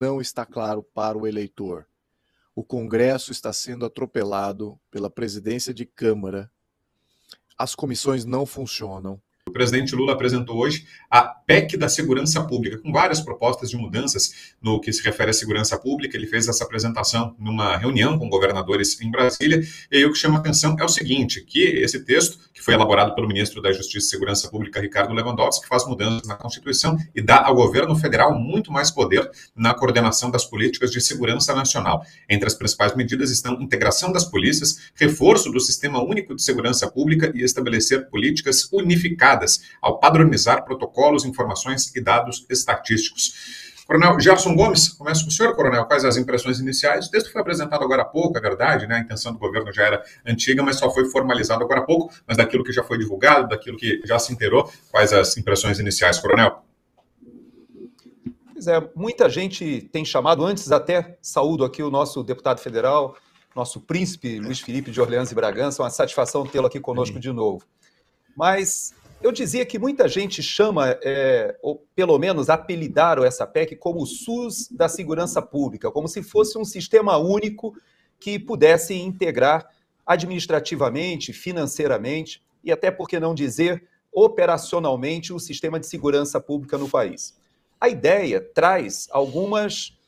não está claro para o eleitor. O Congresso está sendo atropelado pela presidência de Câmara, as comissões não funcionam. O presidente Lula apresentou hoje a PEC da Segurança Pública, com várias propostas de mudanças no que se refere à segurança pública. Ele fez essa apresentação numa reunião com governadores em Brasília, e aí o que chama a atenção é o seguinte, que esse texto, que foi elaborado pelo ministro da Justiça e Segurança Pública, Ricardo Lewandowski, faz mudanças na Constituição e dá ao governo federal muito mais poder na coordenação das políticas de segurança nacional. Entre as principais medidas estão integração das polícias, reforço do Sistema Único de Segurança Pública e estabelecer políticas unificadas ao padronizar protocolos, informações e dados estatísticos. Coronel Gerson Gomes, começo com o senhor, coronel, quais as impressões iniciais? O texto foi apresentado agora há pouco, é verdade, né? A intenção do governo já era antiga, mas só foi formalizado agora há pouco, mas daquilo que já foi divulgado, daquilo que já se inteirou, quais as impressões iniciais, coronel? Pois é, muita gente tem chamado, antes até saúdo aqui o nosso deputado federal, nosso príncipe Luiz Felipe de Orleans e Bragança, uma satisfação tê-lo aqui conosco de novo. Mas eu dizia que muita gente chama, ou pelo menos apelidaram essa PEC como o SUS da segurança pública, como se fosse um sistema único que pudesse integrar administrativamente, financeiramente e até, por que não dizer, operacionalmente o sistema de segurança pública no país. A ideia traz algumas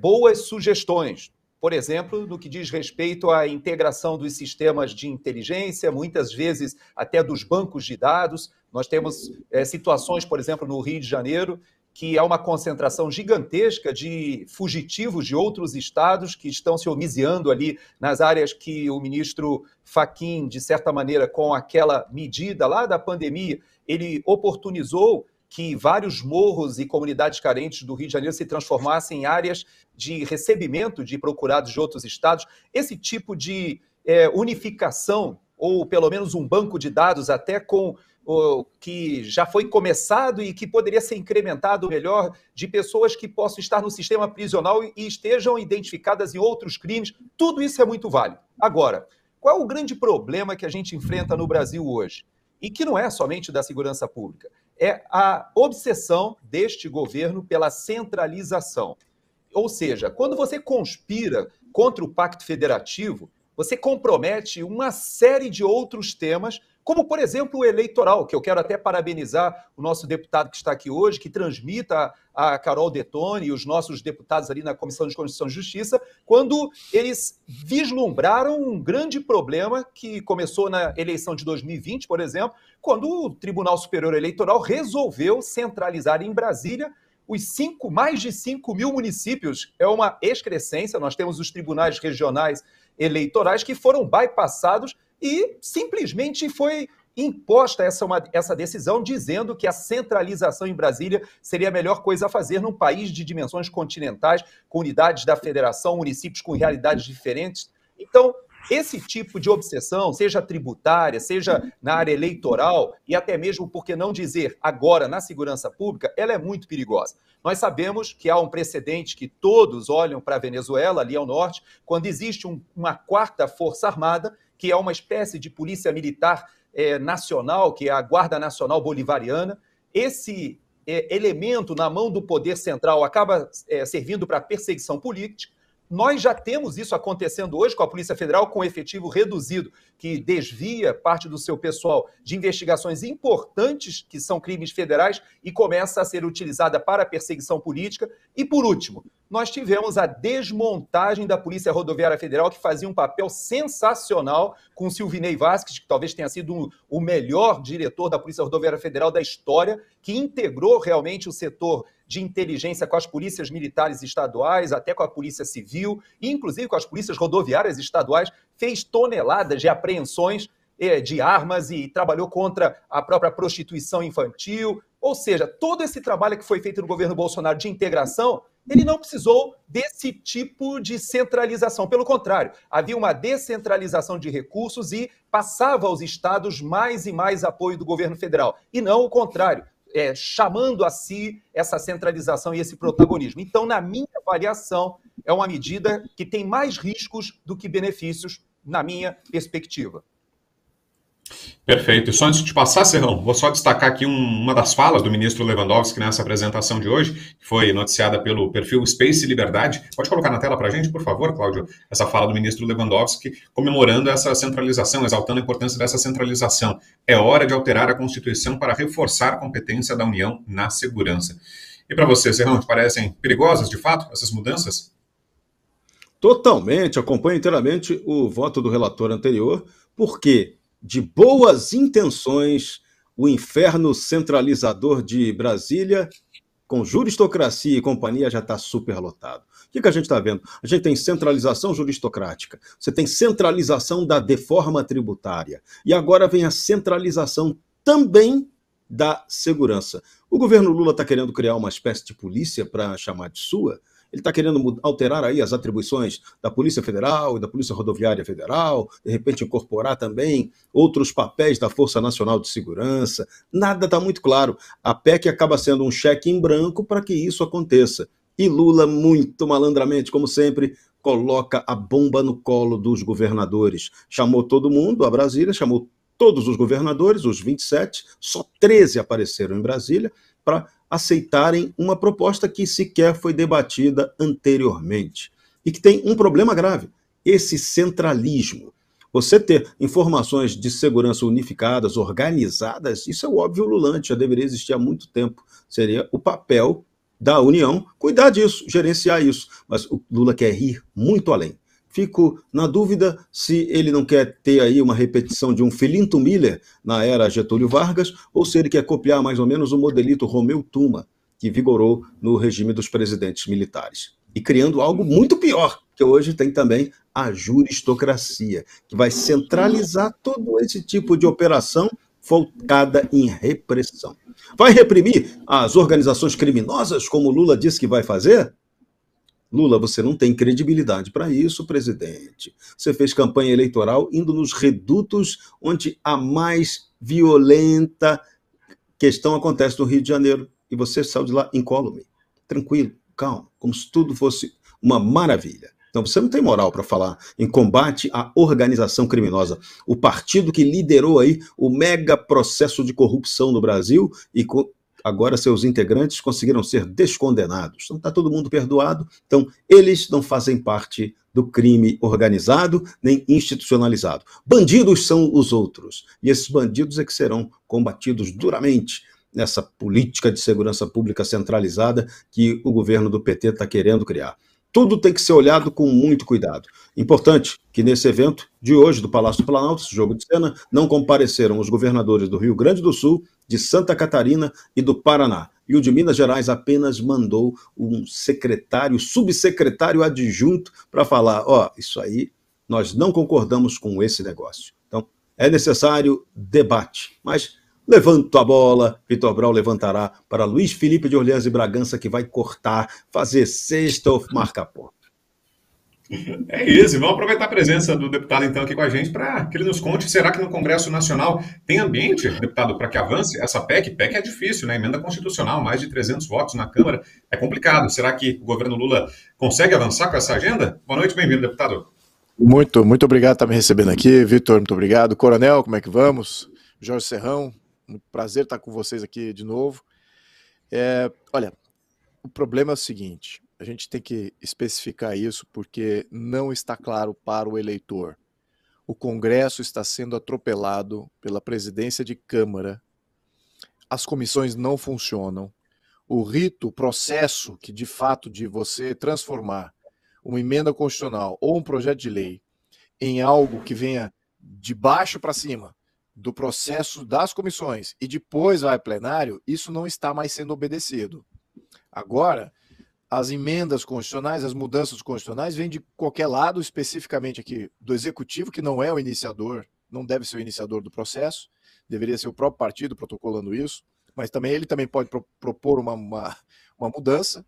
boas sugestões, por exemplo, no que diz respeito à integração dos sistemas de inteligência, muitas vezes até dos bancos de dados. Nós temos situações, por exemplo, no Rio de Janeiro, que há uma concentração gigantesca de fugitivos de outros estados que estão se homiziando ali nas áreas que o ministro Fachin, de certa maneira, com aquela medida lá da pandemia, ele oportunizou que vários morros e comunidades carentes do Rio de Janeiro se transformassem em áreas de recebimento de procurados de outros estados. Esse tipo de unificação, ou pelo menos um banco de dados até com o que já foi começado e que poderia ser incrementado melhor, de pessoas que possam estar no sistema prisional e estejam identificadas em outros crimes, tudo isso é muito válido. Agora, qual é o grande problema que a gente enfrenta no Brasil hoje? E que não é somente da segurança pública, é a obsessão deste governo pela centralização. Ou seja, quando você conspira contra o Pacto Federativo, você compromete uma série de outros temas, como, por exemplo, o eleitoral, que eu quero até parabenizar o nosso deputado que está aqui hoje, que transmita a Carol Detone e os nossos deputados ali na Comissão de Constituição e Justiça, quando eles vislumbraram um grande problema que começou na eleição de 2020, por exemplo, quando o Tribunal Superior Eleitoral resolveu centralizar em Brasília mais de 5 mil municípios. É uma excrescência, nós temos os tribunais regionais eleitorais que foram bypassados e simplesmente foi imposta essa decisão, dizendo que a centralização em Brasília seria a melhor coisa a fazer num país de dimensões continentais, com unidades da federação, municípios com realidades diferentes. Então, esse tipo de obsessão, seja tributária, seja na área eleitoral e até mesmo, por que não dizer, agora na segurança pública, ela é muito perigosa. Nós sabemos que há um precedente que todos olham para a Venezuela, ali ao norte, quando existe uma quarta força armada, que é uma espécie de polícia militar nacional, que é a Guarda Nacional Bolivariana. Esse elemento na mão do poder central acaba servindo para perseguição política. Nós já temos isso acontecendo hoje com a Polícia Federal, com efetivo reduzido, que desvia parte do seu pessoal de investigações importantes, que são crimes federais, e começa a ser utilizada para perseguição política. E, por último, nós tivemos a desmontagem da Polícia Rodoviária Federal, que fazia um papel sensacional com o Silvinei Vasquez, que talvez tenha sido o melhor diretor da Polícia Rodoviária Federal da história, que integrou realmente o setor de inteligência com as polícias militares estaduais, até com a polícia civil, e inclusive com as polícias rodoviárias estaduais, fez toneladas de apreensões de armas e trabalhou contra a própria prostituição infantil. Ou seja, todo esse trabalho que foi feito no governo Bolsonaro de integração, ele não precisou desse tipo de centralização. Pelo contrário, havia uma descentralização de recursos e passava aos estados mais e mais apoio do governo federal. E não o contrário. Chamando a si essa centralização e esse protagonismo. Então, na minha avaliação, é uma medida que tem mais riscos do que benefícios, na minha perspectiva. Perfeito. E só antes de passar, Serrão, vou só destacar aqui uma das falas do ministro Lewandowski nessa apresentação de hoje, que foi noticiada pelo perfil Space Liberdade. Pode colocar na tela para a gente, por favor, Cláudio, essa fala do ministro Lewandowski, comemorando essa centralização, exaltando a importância dessa centralização. É hora de alterar a Constituição para reforçar a competência da União na segurança. E para você, Serrão, te parecem perigosas, de fato, essas mudanças? Totalmente, acompanho inteiramente o voto do relator anterior, porque de boas intenções, o inferno centralizador de Brasília, com juristocracia e companhia, já está superlotado. O que a gente está vendo? A gente tem centralização juristocrática, você tem centralização da deforma tributária, e agora vem a centralização também da segurança. O governo Lula está querendo criar uma espécie de polícia para chamar de sua. Ele está querendo alterar aí as atribuições da Polícia Federal e da Polícia Rodoviária Federal, de repente incorporar também outros papéis da Força Nacional de Segurança. Nada está muito claro. A PEC acaba sendo um cheque em branco para que isso aconteça. E Lula, muito malandramente, como sempre, coloca a bomba no colo dos governadores. Chamou todo mundo a Brasília, chamou todos os governadores, os 27, só 13 apareceram em Brasília, para aceitarem uma proposta que sequer foi debatida anteriormente. E que tem um problema grave, esse centralismo. Você ter informações de segurança unificadas, organizadas, isso é o óbvio lulante, já deveria existir há muito tempo. Seria o papel da União cuidar disso, gerenciar isso. Mas o Lula quer ir muito além. Fico na dúvida se ele não quer ter aí uma repetição de um Filinto Miller na era Getúlio Vargas, ou se ele quer copiar mais ou menos o modelito Romeu Tuma, que vigorou no regime dos presidentes militares. E criando algo muito pior, que hoje tem também a juristocracia, que vai centralizar todo esse tipo de operação focada em repressão. Vai reprimir as organizações criminosas, como Lula disse que vai fazer? Lula, você não tem credibilidade para isso, presidente. Você fez campanha eleitoral indo nos redutos onde a mais violenta questão acontece no Rio de Janeiro. E você saiu de lá incólume, tranquilo, calmo, como se tudo fosse uma maravilha. Então você não tem moral para falar em combate à organização criminosa. O partido que liderou aí o mega processo de corrupção no Brasil e agora seus integrantes conseguiram ser descondenados. Então está todo mundo perdoado. Então eles não fazem parte do crime organizado nem institucionalizado. Bandidos são os outros. E esses bandidos é que serão combatidos duramente nessa política de segurança pública centralizada que o governo do PT está querendo criar. Tudo tem que ser olhado com muito cuidado. Importante que nesse evento de hoje do Palácio do Planalto, esse jogo de cena, não compareceram os governadores do Rio Grande do Sul, de Santa Catarina e do Paraná. E o de Minas Gerais apenas mandou um subsecretário adjunto para falar, isso aí, nós não concordamos com esse negócio. Então, é necessário debate, mas levanto a bola, Vitor Brau levantará para Luiz Felipe de Orleans e Bragança, que vai cortar, fazer cesta ou marcar ponto. É isso, vamos aproveitar a presença do deputado então aqui com a gente para que ele nos conte, será que no Congresso Nacional tem ambiente, deputado, para que avance essa PEC? PEC é difícil, né? Emenda constitucional, mais de 300 votos na Câmara, é complicado. Será que o governo Lula consegue avançar com essa agenda? Boa noite, bem-vindo, deputado. Muito obrigado por estar me recebendo aqui, Vitor, muito obrigado. Coronel, como é que vamos? Jorge Serrão, muito prazer estar com vocês aqui de novo. Olha, o problema é o seguinte, a gente tem que especificar isso porque não está claro para o eleitor. O Congresso está sendo atropelado pela presidência de Câmara, as comissões não funcionam, o rito, o processo que de fato de você transformar uma emenda constitucional ou um projeto de lei em algo que venha de baixo para cima, do processo das comissões e depois vai ao plenário, isso não está mais sendo obedecido. Agora, as emendas constitucionais, as mudanças constitucionais vêm de qualquer lado, especificamente aqui do Executivo, que não é o iniciador, não deve ser o iniciador do processo, deveria ser o próprio partido protocolando isso, mas também ele também pode propor uma mudança.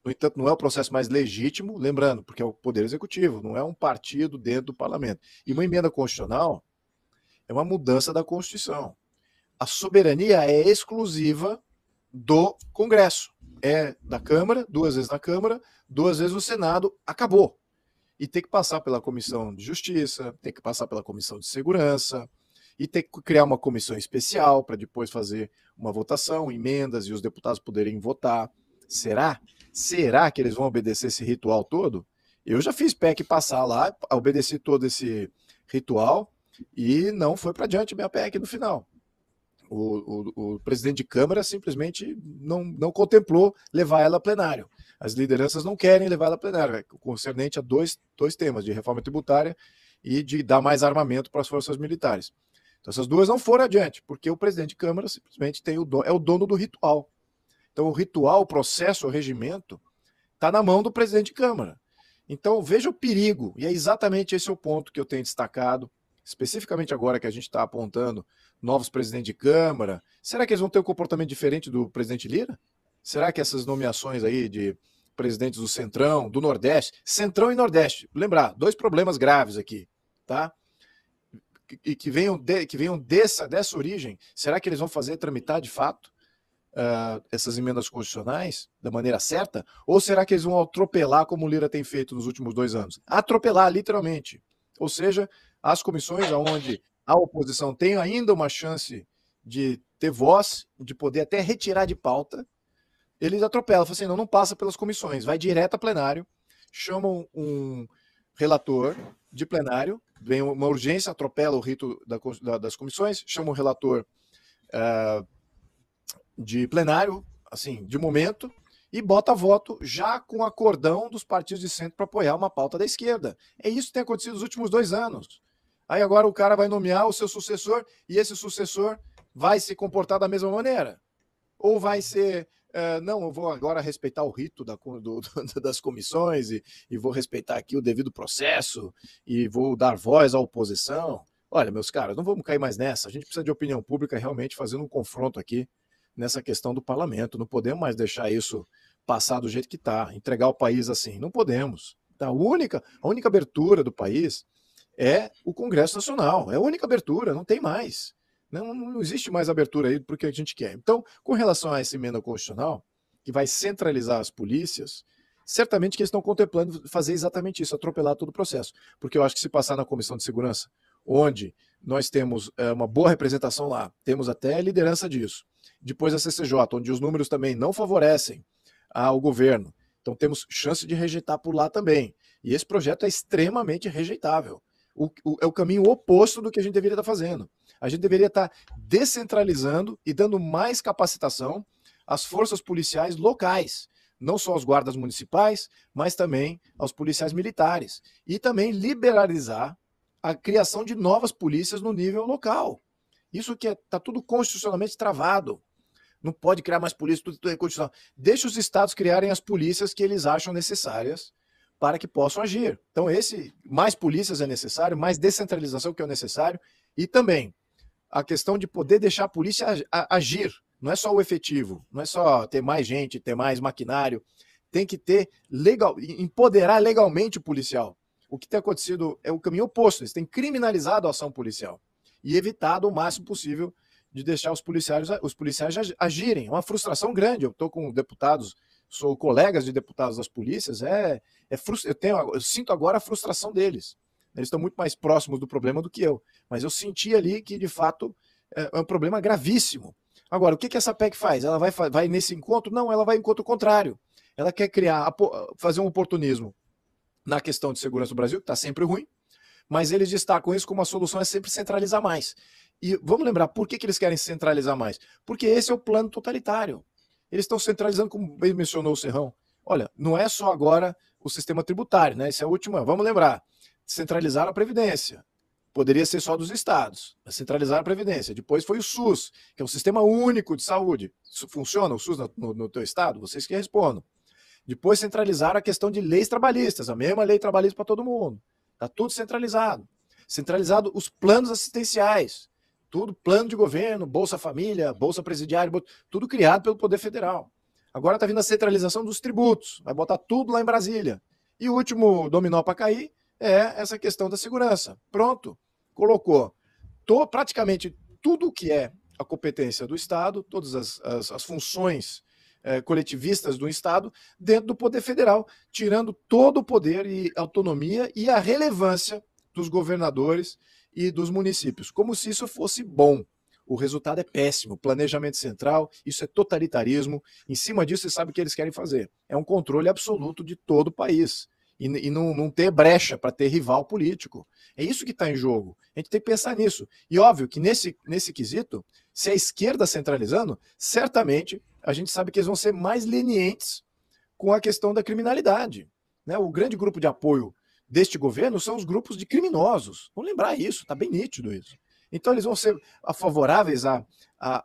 No entanto, não é o processo mais legítimo, lembrando, porque é o Poder Executivo, não é um partido dentro do parlamento. E uma emenda constitucional é uma mudança da Constituição. A soberania é exclusiva do Congresso. É da Câmara, 2 vezes na Câmara, 2 vezes no Senado, acabou. E tem que passar pela Comissão de Justiça, tem que passar pela Comissão de Segurança, e ter que criar uma comissão especial para depois fazer uma votação, emendas e os deputados poderem votar. Será? Será que eles vão obedecer esse ritual todo? Eu já fiz PEC passar lá, obedeci todo esse ritual e não foi para diante minha PEC no final. O presidente de Câmara simplesmente não contemplou levar ela a plenário. As lideranças não querem levar ela a plenário, concernente a dois temas, de reforma tributária e de dar mais armamento para as forças militares. Então essas duas não foram adiante, porque o presidente de Câmara simplesmente é o dono do ritual. Então o ritual, o processo, o regimento, está na mão do presidente de Câmara. Então veja o perigo, e é exatamente esse o ponto que eu tenho destacado, especificamente agora que a gente está apontando novos presidentes de Câmara. Será que eles vão ter um comportamento diferente do presidente Lira? Será que essas nomeações aí de presidentes do Centrão, do Nordeste, Centrão e Nordeste, lembrar, dois problemas graves aqui, tá? E que venham dessa origem, será que eles vão fazer tramitar de fato essas emendas constitucionais da maneira certa? Ou será que eles vão atropelar como o Lira tem feito nos últimos 2 anos? Atropelar, literalmente. Ou seja, as comissões onde a oposição tem ainda uma chance de ter voz, de poder até retirar de pauta, eles atropelam, falam assim, não passa pelas comissões, vai direto a plenário, chamam um relator de plenário, vem uma urgência, atropela o rito das comissões, chama um relator de plenário, assim, de momento, e bota voto já com acordão dos partidos de centro para apoiar uma pauta da esquerda. É isso que tem acontecido nos últimos 2 anos. Aí agora o cara vai nomear o seu sucessor e esse sucessor vai se comportar da mesma maneira? Ou vai ser, não, eu vou agora respeitar o rito das comissões e vou respeitar aqui o devido processo e vou dar voz à oposição? Olha, meus caras, não vamos cair mais nessa. A gente precisa de opinião pública realmente fazendo um confronto aqui nessa questão do parlamento. Não podemos mais deixar isso passar do jeito que está, entregar o país assim. Não podemos. A única abertura do país é o Congresso Nacional. É a única abertura, não tem mais. Não existe mais abertura aí para o que a gente quer. Então, com relação a essa emenda constitucional, que vai centralizar as polícias, certamente que eles estão contemplando fazer exatamente isso, atropelar todo o processo. Porque eu acho que se passar na Comissão de Segurança, onde nós temos uma boa representação lá, temos até liderança disso. Depois a CCJ, onde os números também não favorecem ao governo. Então temos chance de rejeitar por lá também. E esse projeto é extremamente rejeitável. É o caminho oposto do que a gente deveria estar fazendo. A gente deveria estar descentralizando e dando mais capacitação às forças policiais locais, não só aos guardas municipais, mas também aos policiais militares. E também liberalizar a criação de novas polícias no nível local. Isso que está tudo constitucionalmente travado. Não pode criar mais polícia, tudo é constitucional. Deixa os estados criarem as polícias que eles acham necessárias para que possam agir. Então, mais polícias é necessário, mais descentralização que é necessário, e também a questão de poder deixar a polícia agir. Não é só o efetivo, não é só ter mais gente, ter mais maquinário. Tem que ter empoderar legalmente o policial. O que tem acontecido é o caminho oposto. Eles têm criminalizado a ação policial e evitado o máximo possível de deixar os policiais agirem. É uma frustração grande. Eu estou com deputados, sou colegas de deputados das polícias, eu sinto agora a frustração deles. Eles estão muito mais próximos do problema do que eu. Mas eu senti ali que, de fato, é um problema gravíssimo. Agora, o que essa PEC faz? Ela vai nesse encontro? Não, ela vai em encontro contrário. Ela quer fazer um oportunismo na questão de segurança do Brasil, que está sempre ruim, mas eles destacam isso como a solução é sempre centralizar mais. E vamos lembrar, por que eles querem centralizar mais? Porque esse é o plano totalitário. Eles estão centralizando, como bem mencionou o Serrão. Olha, não é só agora o sistema tributário, né? Esse é o último. Vamos lembrar, centralizar a Previdência. Poderia ser só dos estados, mas centralizar a Previdência. Depois foi o SUS, que é um sistema único de saúde. Funciona o SUS no teu estado? Vocês que respondam. Depois centralizar a questão de leis trabalhistas, a mesma lei trabalhista para todo mundo. Está tudo centralizado. Centralizado os planos assistenciais. Tudo plano de governo, Bolsa Família, Bolsa Presidiária, tudo criado pelo Poder Federal. Agora está vindo a centralização dos tributos. Vai botar tudo lá em Brasília. E o último dominó para cair é essa questão da segurança. Pronto. Colocou praticamente tudo o que é a competência do Estado, todas as funções coletivistas do Estado dentro do Poder Federal, tirando todo o poder e autonomia e a relevância dos governadores e dos municípios, como se isso fosse bom. O resultado é péssimo. Planejamento central, isso é totalitarismo. Em cima disso, você sabe o que eles querem fazer. É um controle absoluto de todo o país. E não ter brecha para ter rival político. É isso que está em jogo. A gente tem que pensar nisso. E óbvio que nesse quesito, se a esquerda centralizando, certamente a gente sabe que eles vão ser mais lenientes com a questão da criminalidade. Né? O grande grupo de apoio deste governo são os grupos de criminosos. Vamos lembrar isso, está bem nítido isso. Então eles vão ser favoráveis a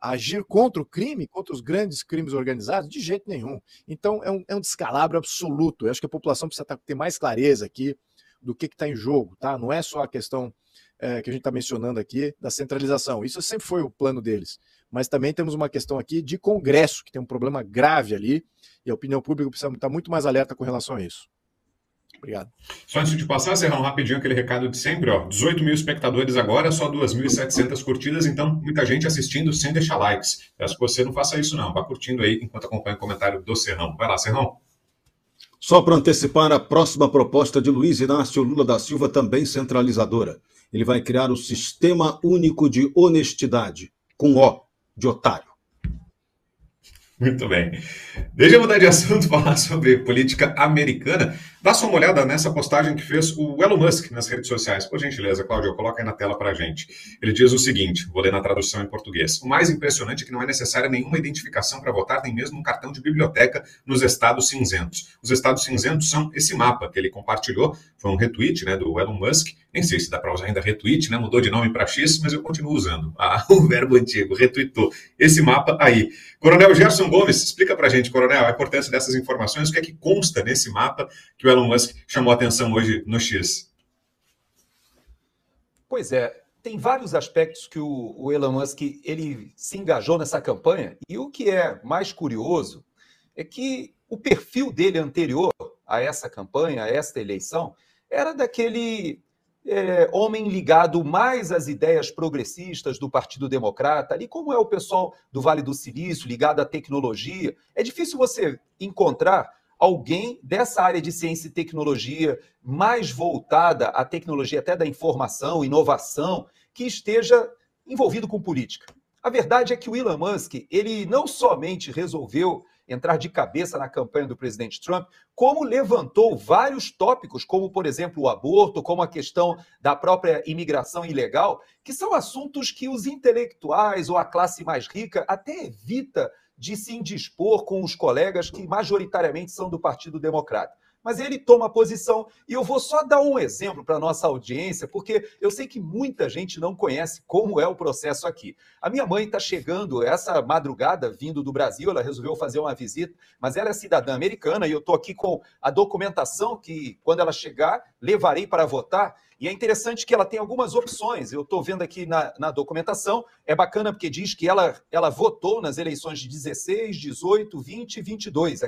agir contra o crime, contra os grandes crimes organizados? De jeito nenhum. Então é um descalabro absoluto. Eu acho que a população precisa ter mais clareza aqui do que está em jogo. Tá? Não é só a questão que a gente está mencionando aqui da centralização. Isso sempre foi o plano deles. Mas também temos uma questão aqui de Congresso, que tem um problema grave ali, e a opinião pública precisa estar muito mais alerta com relação a isso. Obrigado. Só antes de passar, Serrão, rapidinho aquele recado de sempre, ó. 18 mil espectadores agora, só 2.700 curtidas, então muita gente assistindo sem deixar likes. Peço que você não faça isso não, vá curtindo aí enquanto acompanha o comentário do Serrão. Vai lá, Serrão. Só para antecipar a próxima proposta de Luiz Inácio Lula da Silva, também centralizadora. Ele vai criar o Sistema Único de Honestidade, com O, de otário. Muito bem. Deixa eu mudar de assunto, falar sobre política americana. Dá só uma olhada nessa postagem que fez o Elon Musk nas redes sociais. Por gentileza, Cláudio, coloca aí na tela para a gente. Ele diz o seguinte, vou ler na tradução em português. O mais impressionante é que não é necessária nenhuma identificação para votar, nem mesmo um cartão de biblioteca nos estados cinzentos. Os estados cinzentos são esse mapa que ele compartilhou. Foi um retweet, né, do Elon Musk. Nem sei se dá para usar ainda retweet, né? Mudou de nome para X, mas eu continuo usando o verbo antigo, retweetou. Esse mapa aí. Coronel Gerson Gomes, explica para a gente, Coronel, a importância dessas informações, o que é que consta nesse mapa que o Elon Musk chamou a atenção hoje no X. Pois é, tem vários aspectos que o Elon Musk ele se engajou nessa campanha, e o que é mais curioso é que o perfil dele anterior a essa campanha, a esta eleição, era daquele homem ligado mais às ideias progressistas do Partido Democrata, ali como é o pessoal do Vale do Silício, ligado à tecnologia. É difícil você encontrar alguém dessa área de ciência e tecnologia, mais voltada à tecnologia até da informação, inovação, que esteja envolvido com política. A verdade é que o Elon Musk, ele não somente resolveu entrar de cabeça na campanha do presidente Trump, como levantou vários tópicos, como, por exemplo, o aborto, como a questão da própria imigração ilegal, que são assuntos que os intelectuais ou a classe mais rica até evita de se indispor com os colegas que majoritariamente são do Partido Democrata. Mas ele toma posição, e eu vou só dar um exemplo para a nossa audiência, porque eu sei que muita gente não conhece como é o processo aqui. A minha mãe está chegando essa madrugada, vindo do Brasil, ela resolveu fazer uma visita, mas ela é cidadã americana, e eu estou aqui com a documentação que, quando ela chegar, levarei para votar. E é interessante que ela tem algumas opções. Eu estou vendo aqui na documentação, é bacana porque diz que ela votou nas eleições de 16, 18, 20 e 22.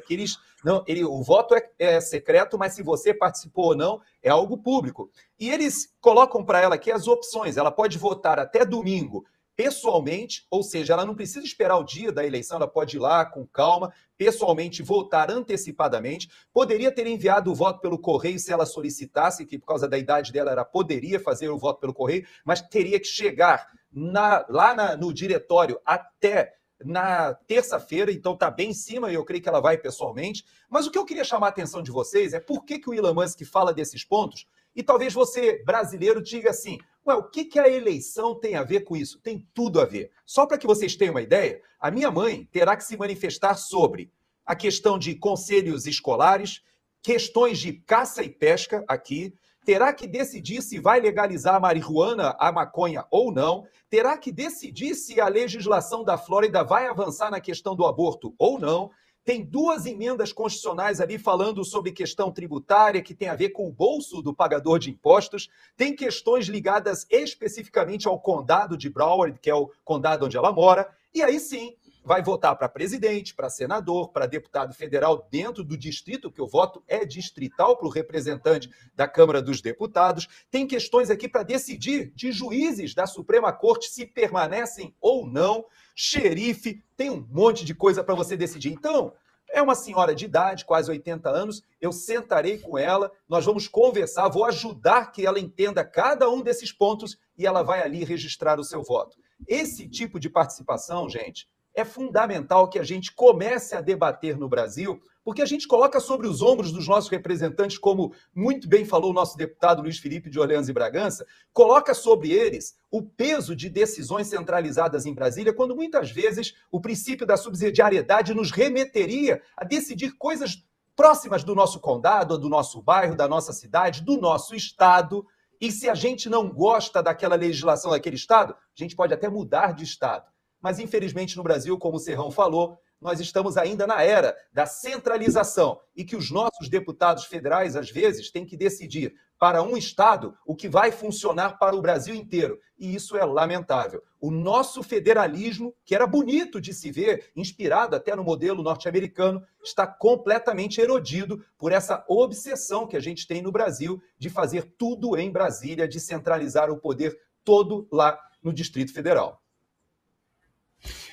O voto é secreto, mas se você participou ou não, é algo público. E eles colocam para ela aqui as opções. Ela pode votar até domingo pessoalmente, ou seja, ela não precisa esperar o dia da eleição, ela pode ir lá com calma, pessoalmente votar antecipadamente, poderia ter enviado o voto pelo correio se ela solicitasse, que por causa da idade dela ela poderia fazer o voto pelo correio, mas teria que chegar no diretório até na terça-feira, então está bem em cima, e eu creio que ela vai pessoalmente. Mas o que eu queria chamar a atenção de vocês é por que o Elon Musk fala desses pontos, e talvez você, brasileiro, diga assim, ué, o que a eleição tem a ver com isso? Tem tudo a ver. Só para que vocês tenham uma ideia, a minha mãe terá que se manifestar sobre a questão de conselhos escolares, questões de caça e pesca aqui, terá que decidir se vai legalizar a marihuana, a maconha ou não, terá que decidir se a legislação da Flórida vai avançar na questão do aborto ou não. Tem 2 emendas constitucionais ali falando sobre questão tributária, que tem a ver com o bolso do pagador de impostos. Tem questões ligadas especificamente ao condado de Broward, que é o condado onde ela mora. E aí sim, vai votar para presidente, para senador, para deputado federal dentro do distrito, que o voto é distrital para o representante da Câmara dos Deputados. Tem questões aqui para decidir de juízes da Suprema Corte se permanecem ou não. Xerife, tem um monte de coisa para você decidir. Então, É uma senhora de idade, quase 80 anos, eu sentarei com ela, nós vamos conversar, vou ajudar que ela entenda cada um desses pontos e ela vai ali registrar o seu voto. Esse tipo de participação, gente, é fundamental que a gente comece a debater no Brasil, porque a gente coloca sobre os ombros dos nossos representantes, como muito bem falou o nosso deputado Luiz Felipe de Orleans e Bragança, coloca sobre eles o peso de decisões centralizadas em Brasília, quando muitas vezes o princípio da subsidiariedade nos remeteria a decidir coisas próximas do nosso condado, do nosso bairro, da nossa cidade, do nosso estado. E se a gente não gosta daquela legislação daquele estado, a gente pode até mudar de estado. Mas, infelizmente, no Brasil, como o Serrão falou, nós estamos ainda na era da centralização e que os nossos deputados federais, às vezes, têm que decidir para um estado o que vai funcionar para o Brasil inteiro. E isso é lamentável. O nosso federalismo, que era bonito de se ver, inspirado até no modelo norte-americano, está completamente erodido por essa obsessão que a gente tem no Brasil de fazer tudo em Brasília, de centralizar o poder todo lá no Distrito Federal.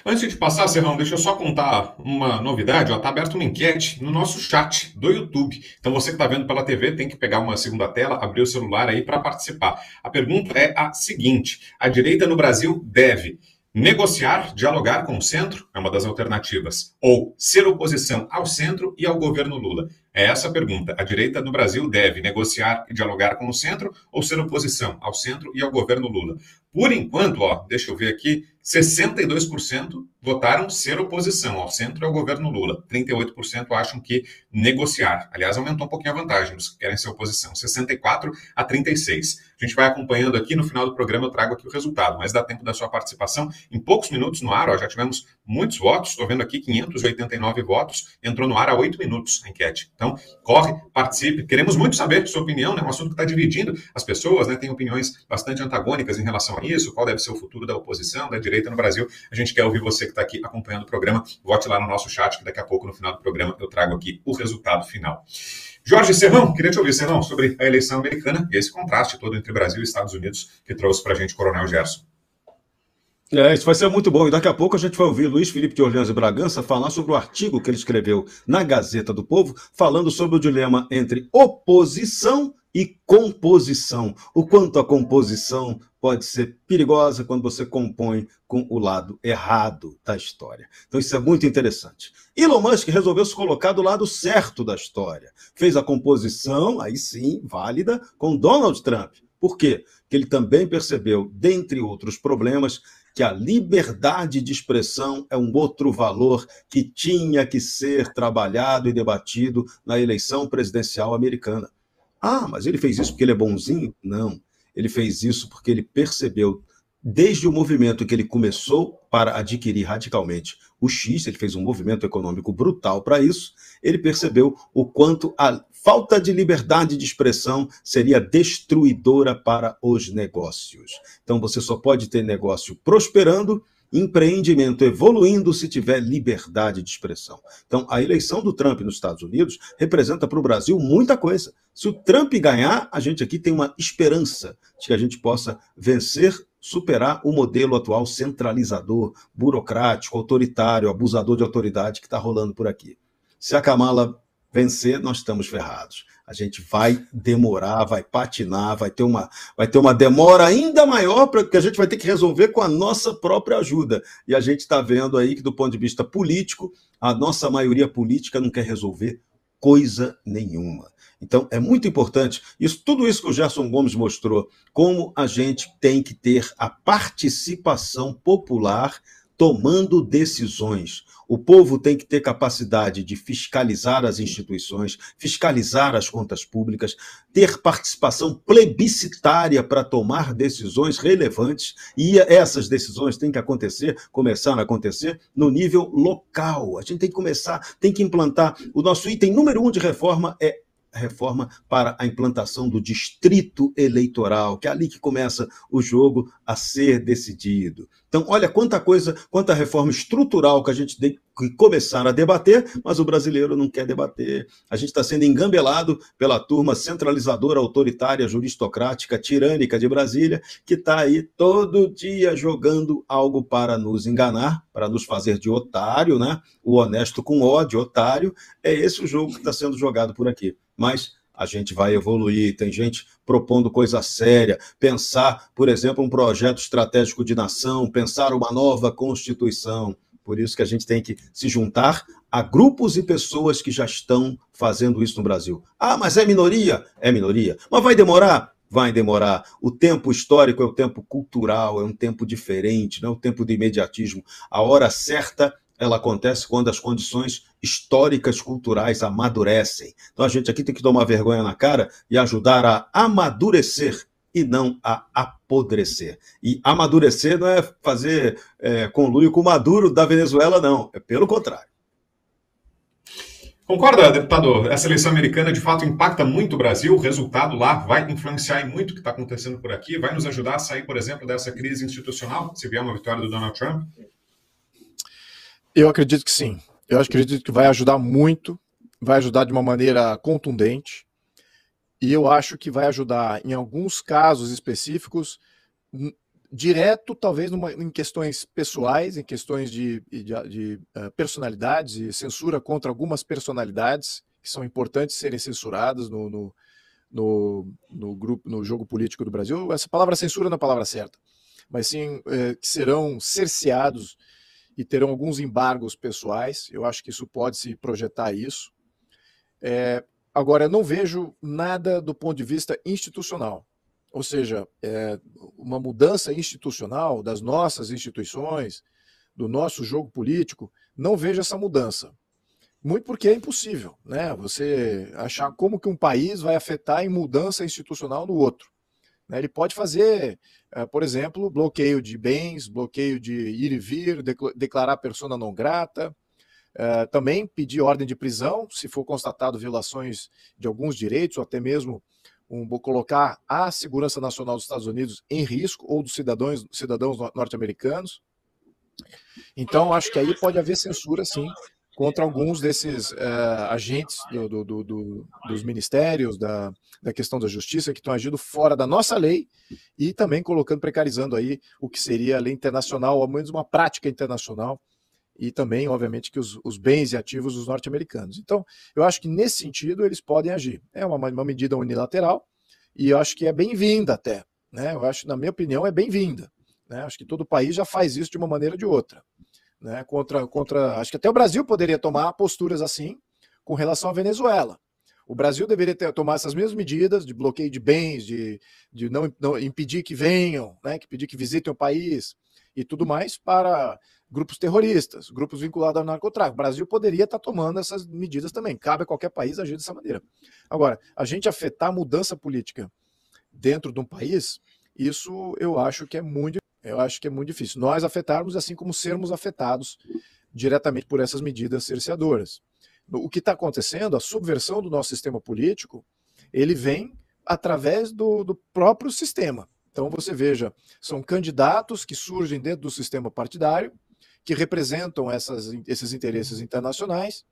Antes de passar, Serrão, deixa eu só contar uma novidade. Está aberta uma enquete no nosso chat do YouTube. Então, você que está vendo pela TV tem que pegar uma segunda tela, abrir o celular aí para participar. A pergunta é a seguinte: a direita no Brasil deve negociar, dialogar com o centro, é uma das alternativas, ou ser oposição ao centro e ao governo Lula? É essa a pergunta. A direita no Brasil deve negociar e dialogar com o centro ou ser oposição ao centro e ao governo Lula? Por enquanto, deixa eu ver aqui, 62% votaram ser oposição ao centro e ao governo Lula. 38% acham que negociar. Aliás, aumentou um pouquinho a vantagem dos que querem ser oposição. 64 a 36. A gente vai acompanhando aqui, no final do programa eu trago aqui o resultado, mas dá tempo da sua participação. Em poucos minutos no ar, já tivemos muitos votos, estou vendo aqui 589 votos, entrou no ar há 8 minutos a enquete. Então, corre, participe. Queremos muito saber sua opinião, né? Um assunto que está dividindo as pessoas, né? Tem opiniões bastante antagônicas em relação a isso. Qual deve ser o futuro da oposição, da direita no Brasil? A gente quer ouvir você que está aqui acompanhando o programa. Vote lá no nosso chat, que daqui a pouco, no final do programa, eu trago aqui o resultado final. Jorge Serrão, queria te ouvir, Serrão, sobre a eleição americana e esse contraste todo entre Brasil e Estados Unidos que trouxe para a gente o Coronel Gerson. Isso vai ser muito bom. E daqui a pouco a gente vai ouvir Luiz Felipe de Orleans e Bragança falar sobre o artigo que ele escreveu na Gazeta do Povo, falando sobre o dilema entre oposição e composição. O quanto a composição pode ser perigosa quando você compõe com o lado errado da história. Então isso é muito interessante. Elon Musk resolveu se colocar do lado certo da história. Fez a composição, aí sim, válida, com Donald Trump. Por quê? Porque ele também percebeu, dentre outros problemas, que a liberdade de expressão é um outro valor que tinha que ser trabalhado e debatido na eleição presidencial americana. Ah, mas ele fez isso porque ele é bonzinho? Não. Ele fez isso porque ele percebeu, desde o movimento que ele começou para adquirir radicalmente o X, ele fez um movimento econômico brutal para isso, ele percebeu o quanto a falta de liberdade de expressão seria destruidora para os negócios. Então você só pode ter negócio prosperando, empreendimento evoluindo se tiver liberdade de expressão. Então a eleição do Trump nos Estados Unidos representa para o Brasil muita coisa. Se o Trump ganhar, a gente aqui tem uma esperança de que a gente possa vencer, superar o modelo atual centralizador, burocrático, autoritário, abusador de autoridade que está rolando por aqui. Se a Kamala vencer, nós estamos ferrados. A gente vai demorar, vai patinar, vai ter uma demora ainda maior, porque a gente vai ter que resolver com a nossa própria ajuda. E a gente está vendo aí que, do ponto de vista político, a nossa maioria política não quer resolver coisa nenhuma. Então, é muito importante, tudo isso que o Gerson Gomes mostrou, como a gente tem que ter a participação popular tomando decisões. O povo tem que ter capacidade de fiscalizar as instituições, fiscalizar as contas públicas, ter participação plebiscitária para tomar decisões relevantes, e essas decisões têm que começar a acontecer no nível local. A gente tem que implantar, o nosso item número 1 de reforma é reforma para a implantação do distrito eleitoral, que é ali que começa o jogo a ser decidido. Então, olha quanta coisa, quanta reforma estrutural que a gente tem que começar a debater, mas o brasileiro não quer debater. A gente está sendo engambelado pela turma centralizadora, autoritária, juristocrática, tirânica de Brasília, que está aí todo dia jogando algo para nos enganar, para nos fazer de otário, né? O honesto com ódio, otário. É esse o jogo que está sendo jogado por aqui. Mas a gente vai evoluir, tem gente propondo coisa séria, pensar, por exemplo, um projeto estratégico de nação, pensar uma nova Constituição. Por isso que a gente tem que se juntar a grupos e pessoas que já estão fazendo isso no Brasil. Ah, mas é minoria? É minoria. Mas vai demorar? Vai demorar. O tempo histórico é o tempo cultural, é um tempo diferente, não é o tempo do imediatismo. A hora certa ela acontece quando as condições históricas, culturais amadurecem. Então a gente aqui tem que tomar vergonha na cara e ajudar a amadurecer e não a apodrecer. E amadurecer não é fazer conluio com o Maduro da Venezuela, não. É pelo contrário. Concorda, deputado? Essa eleição americana de fato impacta muito o Brasil, o resultado lá vai influenciar em muito o que está acontecendo por aqui, vai nos ajudar a sair, por exemplo, dessa crise institucional, se vier uma vitória do Donald Trump? Eu acredito que sim. Eu acredito que vai ajudar muito, vai ajudar de uma maneira contundente, e eu acho que vai ajudar em alguns casos específicos, direto, talvez em questões pessoais, em questões de personalidades e censura contra algumas personalidades que são importantes serem censuradas no jogo político do Brasil. Essa palavra censura não é a palavra certa, mas sim que serão cerceados e terão alguns embargos pessoais. Eu acho que isso pode se projetar isso. Agora, eu não vejo nada do ponto de vista institucional. Ou seja, uma mudança institucional das nossas instituições, do nosso jogo político, não vejo essa mudança. Muito porque é impossível, né? Você achar como que um país vai afetar em mudança institucional no outro. Ele pode fazer, por exemplo, bloqueio de bens, bloqueio de ir e vir, declarar persona não grata, também pedir ordem de prisão, se for constatado violações de alguns direitos, ou até mesmo colocar a segurança nacional dos Estados Unidos em risco, ou dos cidadãos norte-americanos. Então, acho que aí pode haver censura, sim, contra alguns desses agentes dos ministérios, da questão da justiça, que estão agindo fora da nossa lei e também precarizando aí o que seria a lei internacional, ou ao menos uma prática internacional, e também, obviamente, que os bens e ativos dos norte-americanos. Então, eu acho que nesse sentido eles podem agir. É uma medida unilateral e eu acho que é bem-vinda até. Né? Eu acho, na minha opinião, é bem-vinda. Né? Acho que todo país já faz isso de uma maneira ou de outra. Né? Acho que até o Brasil poderia tomar posturas assim com relação à Venezuela. O Brasil deveria tomar essas mesmas medidas de bloqueio de bens, de não impedir que venham, né? Que impedir que visitem o país e tudo mais para grupos terroristas, grupos vinculados ao narcotráfico. O Brasil poderia estar tomando essas medidas também. Cabe a qualquer país agir dessa maneira. Agora, a gente afetar a mudança política dentro de um país, isso eu acho que é muito difícil. Nós afetarmos, assim como sermos afetados diretamente por essas medidas cerceadoras. O que está acontecendo, a subversão do nosso sistema político, ele vem através do próprio sistema. Então você veja, são candidatos que surgem dentro do sistema partidário, que representam esses interesses internacionais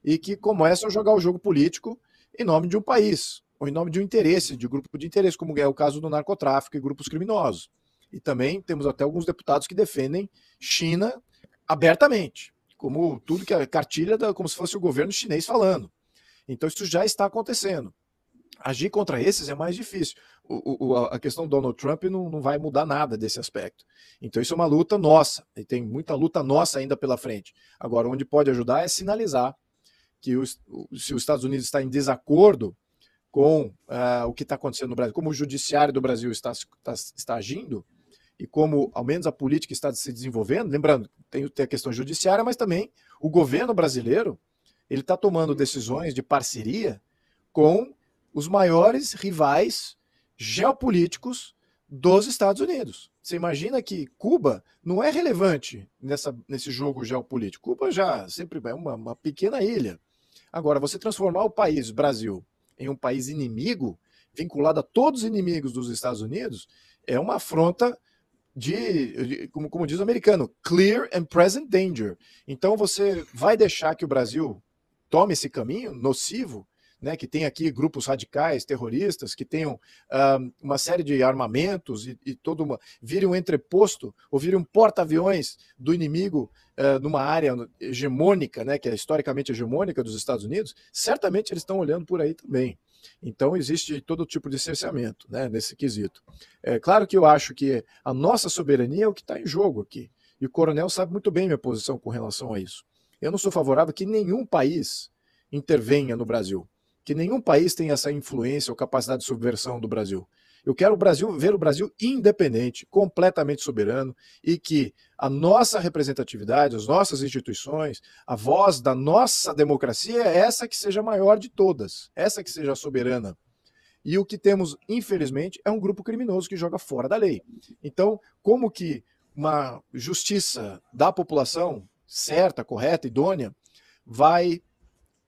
e que começam a jogar o jogo político em nome de um país, ou em nome de um interesse, de grupo de interesse, como é o caso do narcotráfico e grupos criminosos. E também temos até alguns deputados que defendem China abertamente, como tudo que é cartilha, como se fosse o governo chinês falando. Então isso já está acontecendo. Agir contra esses é mais difícil. A questão do Donald Trump não vai mudar nada desse aspecto. Então isso é uma luta nossa, e tem muita luta nossa ainda pela frente. Agora, onde pode ajudar é sinalizar que se os Estados Unidos está em desacordo com o que está acontecendo no Brasil, como o judiciário do Brasil está agindo, e como, ao menos, a política está se desenvolvendo, lembrando, tem a questão judiciária, mas também o governo brasileiro ele está tomando decisões de parceria com os maiores rivais geopolíticos dos Estados Unidos. Você imagina que Cuba não é relevante nesse jogo geopolítico. Cuba já sempre é uma pequena ilha. Agora, você transformar o país, Brasil, em um país inimigo, vinculado a todos os inimigos dos Estados Unidos, é uma afronta como diz o americano, clear and present danger. Então você vai deixar que o Brasil tome esse caminho nocivo, né, que tem aqui grupos radicais, terroristas, que tenham uma série de armamentos e vire um entreposto ou vire um porta-aviões do inimigo numa área hegemônica, né, que é historicamente hegemônica dos Estados Unidos, certamente eles estão olhando por aí também. Então existe todo tipo de cerceamento, né, nesse quesito. É claro que eu acho que a nossa soberania é o que está em jogo aqui. E o Coronel sabe muito bem minha posição com relação a isso. Eu não sou favorável que nenhum país intervenha no Brasil, que nenhum país tenha essa influência ou capacidade de subversão do Brasil. Eu quero ver o Brasil independente, completamente soberano, e que a nossa representatividade, as nossas instituições, a voz da nossa democracia é essa que seja a maior de todas, essa que seja soberana. E o que temos, infelizmente, é um grupo criminoso que joga fora da lei. Então, como que uma justiça da população certa, correta, idônea, vai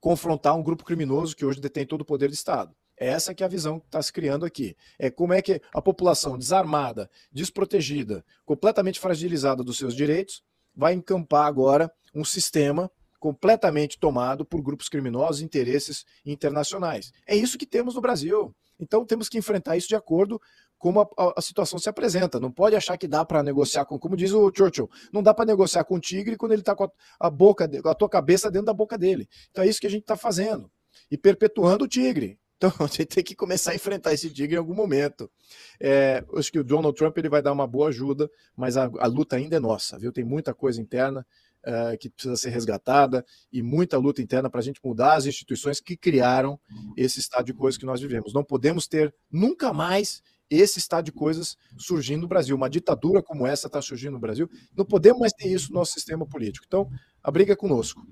confrontar um grupo criminoso que hoje detém todo o poder do Estado? Essa que é a visão que está se criando aqui. É como é que a população desarmada, desprotegida, completamente fragilizada dos seus direitos, vai encampar agora um sistema completamente tomado por grupos criminosos e interesses internacionais. É isso que temos no Brasil. Então temos que enfrentar isso de acordo com como a situação se apresenta. Não pode achar que dá para negociar como diz o Churchill, não dá para negociar com o tigre quando ele está com a tua cabeça dentro da boca dele. Então é isso que a gente está fazendo. E perpetuando o tigre. Então, a gente tem que começar a enfrentar esse tigre em algum momento. Acho que o Donald Trump ele vai dar uma boa ajuda, mas a luta ainda é nossa, viu? Tem muita coisa interna que precisa ser resgatada e muita luta interna para a gente mudar as instituições que criaram esse estado de coisas que nós vivemos. Não podemos ter nunca mais esse estado de coisas surgindo no Brasil. Uma ditadura como essa está surgindo no Brasil. Não podemos mais ter isso no nosso sistema político. Então, a briga é conosco.